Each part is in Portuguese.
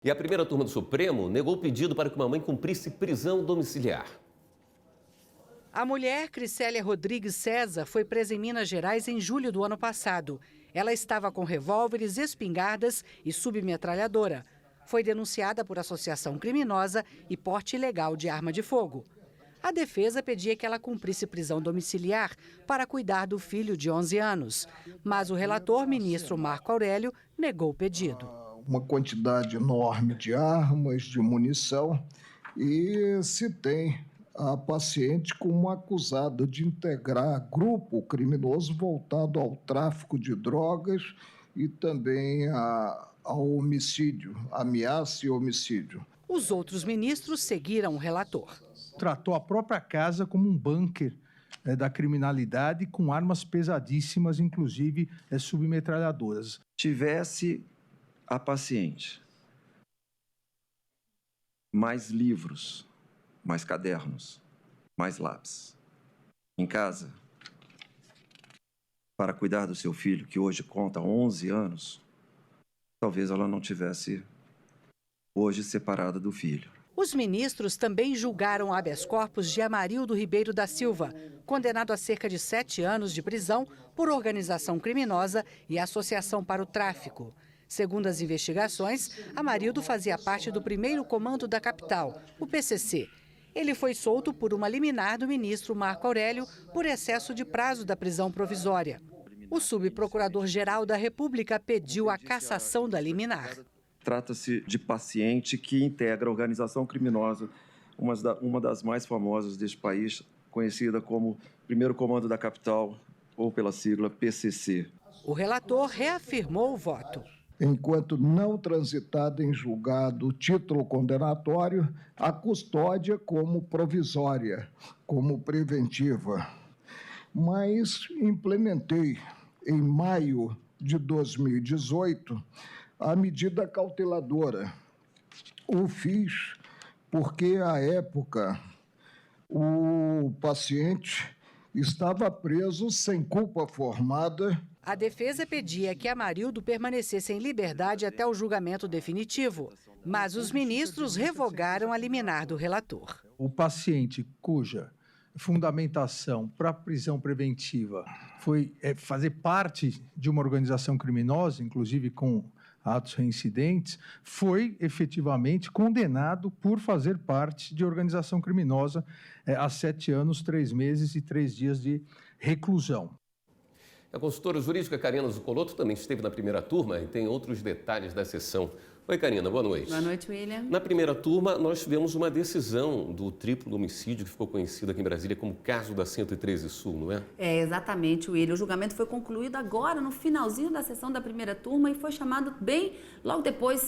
E a primeira turma do Supremo negou o pedido para que uma mãe cumprisse prisão domiciliar. A mulher, Cricélia Rodrigues César, foi presa em Minas Gerais em julho do ano passado. Ela estava com revólveres, espingardas e submetralhadora. Foi denunciada por associação criminosa e porte ilegal de arma de fogo. A defesa pedia que ela cumprisse prisão domiciliar para cuidar do filho de 11 anos. Mas o relator, ministro Marco Aurélio, negou o pedido. Uma quantidade enorme de armas, de munição, e se tem a paciente como acusada de integrar grupo criminoso voltado ao tráfico de drogas e também ao homicídio, ameaça e homicídio. Os outros ministros seguiram o relator. Tratou a própria casa como um bunker da criminalidade com armas pesadíssimas, inclusive submetralhadoras. Tivesse a paciente mais livros, mais cadernos, mais lápis em casa para cuidar do seu filho, que hoje conta 11 anos, talvez ela não tivesse hoje separada do filho. Os ministros também julgaram habeas corpus de Amarildo Ribeiro da Silva, condenado a cerca de 7 anos de prisão por organização criminosa e associação para o tráfico. Segundo as investigações, Amarildo fazia parte do primeiro comando da capital, o PCC. Ele foi solto por uma liminar do ministro Marco Aurélio por excesso de prazo da prisão provisória. O subprocurador-geral da República pediu a cassação da liminar. Trata-se de paciente que integra a organização criminosa, uma das mais famosas deste país, conhecida como Primeiro Comando da Capital, ou pela sigla PCC. O relator reafirmou o voto. Enquanto não transitada em julgado o título condenatório, a custódia como provisória, como preventiva. Mas implementei, em maio de 2018, a medida cauteladora. O fiz porque, à época, o paciente estava preso sem culpa formada. A defesa pedia que Amarildo permanecesse em liberdade até o julgamento definitivo, mas os ministros revogaram a liminar do relator. O paciente cuja fundamentação para a prisão preventiva foi fazer parte de uma organização criminosa, inclusive com atos reincidentes, foi efetivamente condenado por fazer parte de organização criminosa a 7 anos, 3 meses e 3 dias de reclusão. A consultora jurídica Karina Zucolotto também esteve na primeira turma e tem outros detalhes da sessão. Oi, Karina, boa noite. Boa noite, William. Na primeira turma, nós tivemos uma decisão do triplo homicídio que ficou conhecido aqui em Brasília como caso da 113 Sul, não é? É, exatamente, William. O julgamento foi concluído agora, no finalzinho da sessão da primeira turma, e foi chamado bem logo depois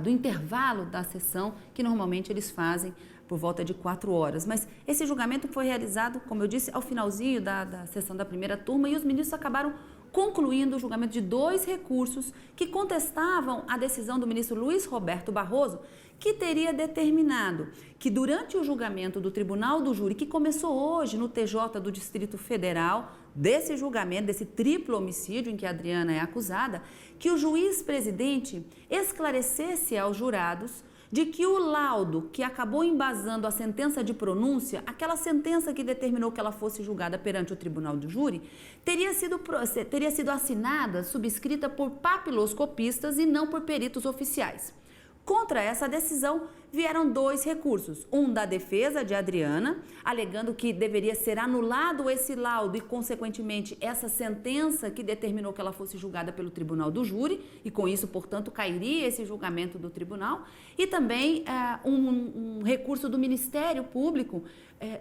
do intervalo da sessão, que normalmente eles fazem por volta de 4 horas. Mas esse julgamento foi realizado, como eu disse, ao finalzinho da sessão da primeira turma, e os ministros acabaram concluindo o julgamento de 2 recursos que contestavam a decisão do ministro Luiz Roberto Barroso, que teria determinado que durante o julgamento do Tribunal do Júri, que começou hoje no TJ do Distrito Federal, desse julgamento, desse triplo homicídio em que a Adriana é acusada, que o juiz-presidente esclarecesse aos jurados de que o laudo que acabou embasando a sentença de pronúncia, aquela sentença que determinou que ela fosse julgada perante o Tribunal do Júri, teria sido assinada, subscrita por papiloscopistas e não por peritos oficiais. Contra essa decisão, vieram 2 recursos. Um da defesa de Adriana, alegando que deveria ser anulado esse laudo e, consequentemente, essa sentença que determinou que ela fosse julgada pelo Tribunal do Júri, e com isso, portanto, cairia esse julgamento do tribunal. E também um recurso do Ministério Público,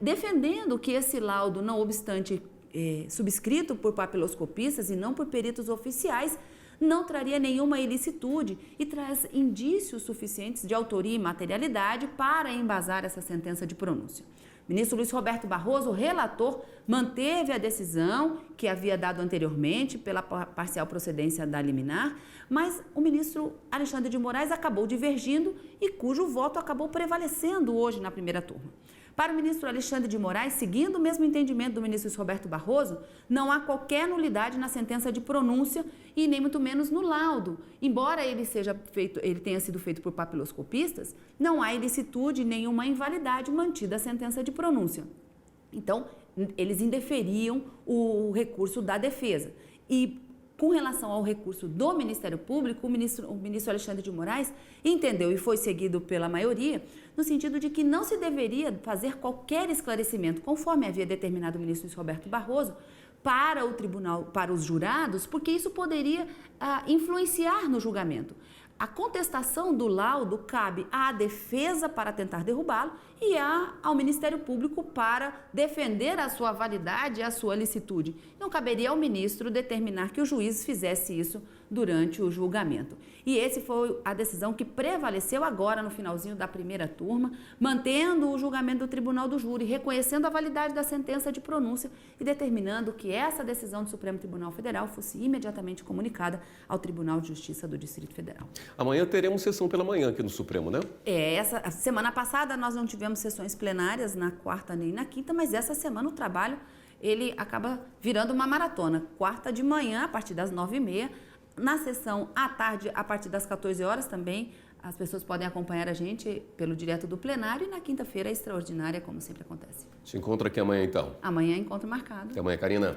defendendo que esse laudo, não obstante subscrito por papiloscopistas e não por peritos oficiais, não traria nenhuma ilicitude e traz indícios suficientes de autoria e materialidade para embasar essa sentença de pronúncia. O ministro Luiz Roberto Barroso, relator, manteve a decisão que havia dado anteriormente pela parcial procedência da liminar, mas o ministro Alexandre de Moraes acabou divergindo e cujo voto acabou prevalecendo hoje na primeira turma. Para o ministro Alexandre de Moraes, seguindo o mesmo entendimento do ministro Luiz Roberto Barroso, não há qualquer nulidade na sentença de pronúncia e nem muito menos no laudo. Embora ele tenha sido feito por papiloscopistas, não há ilicitude nenhuma invalidade mantida a sentença de pronúncia. Então, eles indeferiam o recurso da defesa. E com relação ao recurso do Ministério Público, o ministro Alexandre de Moraes entendeu, e foi seguido pela maioria, no sentido de que não se deveria fazer qualquer esclarecimento, conforme havia determinado o ministro Luiz Roberto Barroso, para o tribunal, para os jurados, porque isso poderia influenciar no julgamento. A contestação do laudo cabe à defesa para tentar derrubá-lo e ao Ministério Público para defender a sua validade e a sua licitude. Não caberia ao ministro determinar que o juiz fizesse isso durante o julgamento. E essa foi a decisão que prevaleceu agora no finalzinho da primeira turma, mantendo o julgamento do Tribunal do Júri, reconhecendo a validade da sentença de pronúncia e determinando que essa decisão do Supremo Tribunal Federal fosse imediatamente comunicada ao Tribunal de Justiça do Distrito Federal. Amanhã teremos sessão pela manhã aqui no Supremo, né? Essa semana passada nós não tivemos sessões plenárias na quarta nem na quinta, mas essa semana o trabalho ele acaba virando uma maratona. Quarta de manhã, a partir das 9h30, na sessão à tarde, a partir das 14 horas também, as pessoas podem acompanhar a gente pelo direto do plenário e na quinta-feira é extraordinária, como sempre acontece. Te encontro aqui amanhã, então. Amanhã encontro marcado. Até amanhã, Karina.